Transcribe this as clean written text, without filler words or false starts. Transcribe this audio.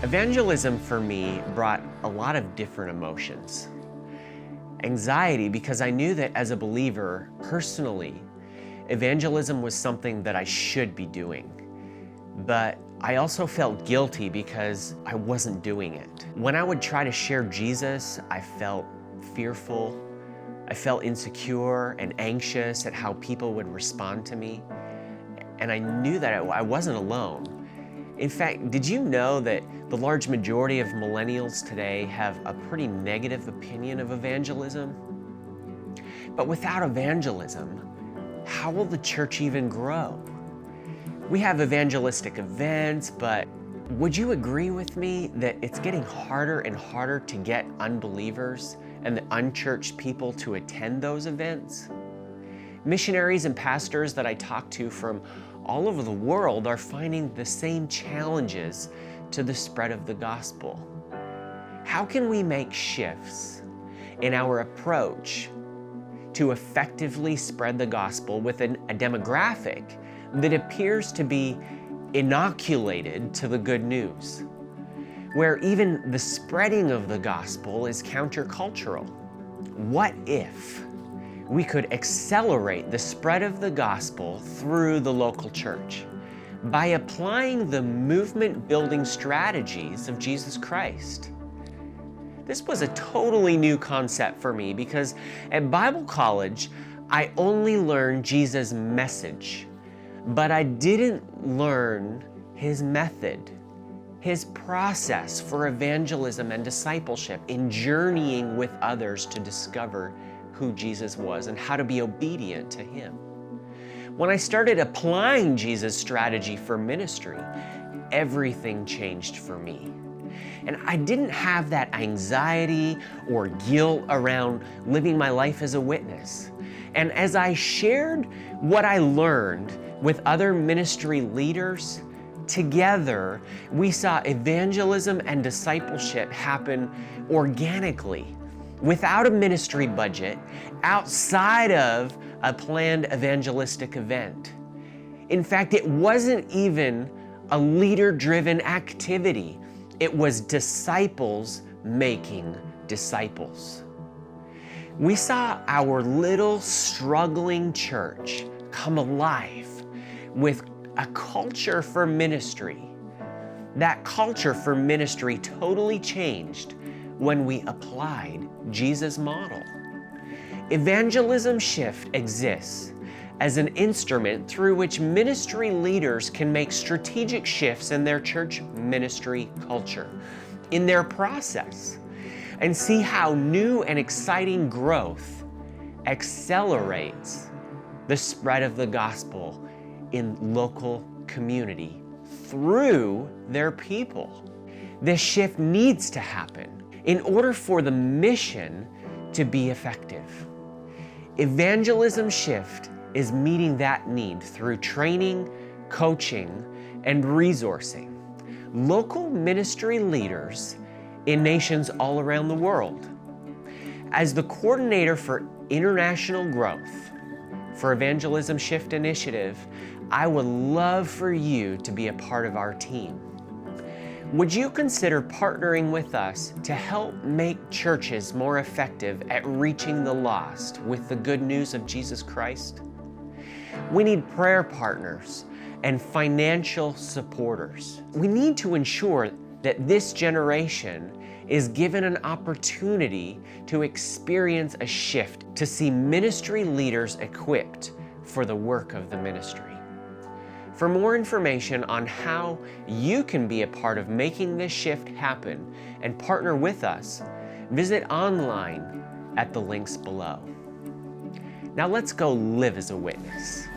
Evangelism for me brought a lot of different emotions. Anxiety, because I knew that as a believer, personally, evangelism was something that I should be doing. But I also felt guilty because I wasn't doing it. When I would try to share Jesus, I felt fearful. I felt insecure and anxious at how people would respond to me. And I knew that I wasn't alone. In fact, did you know that the large majority of millennials today have a pretty negative opinion of evangelism? But without evangelism, how will the church even grow? We have evangelistic events, but would you agree with me that it's getting harder and harder to get unbelievers and the unchurched people to attend those events? Missionaries and pastors that I talk to from all over the world are finding the same challenges to the spread of the gospel. How can we make shifts in our approach to effectively spread the gospel with a demographic that appears to be inoculated to the good news, where even the spreading of the gospel is countercultural? What if we could accelerate the spread of the gospel through the local church by applying the movement-building strategies of Jesus Christ? This was a totally new concept for me because at Bible college, I only learned Jesus' message, but I didn't learn his method, his process for evangelism and discipleship in journeying with others to discover who Jesus was and how to be obedient to him. When I started applying Jesus' strategy for ministry, everything changed for me. And I didn't have that anxiety or guilt around living my life as a witness. And as I shared what I learned with other ministry leaders, together we saw evangelism and discipleship happen organically, without a ministry budget, outside of a planned evangelistic event. In fact, it wasn't even a leader-driven activity. It was disciples making disciples. We saw our little struggling church come alive with a culture for ministry. That culture for ministry totally changed when we applied Jesus' model. EvangelismSHIFT exists as an instrument through which ministry leaders can make strategic shifts in their church ministry culture, in their process, and see how new and exciting growth accelerates the spread of the gospel in local community through their people. This shift needs to happen in order for the mission to be effective. EvangelismSHIFT is meeting that need through training, coaching, and resourcing local ministry leaders in nations all around the world. As the coordinator for international growth for EvangelismSHIFT initiative, I would love for you to be a part of our team. Would you consider partnering with us to help make churches more effective at reaching the lost with the good news of Jesus Christ? We need prayer partners and financial supporters. We need to ensure that this generation is given an opportunity to experience a shift, to see ministry leaders equipped for the work of the ministry. For more information on how you can be a part of making this shift happen and partner with us, visit online at the links below. Now let's go live as a witness.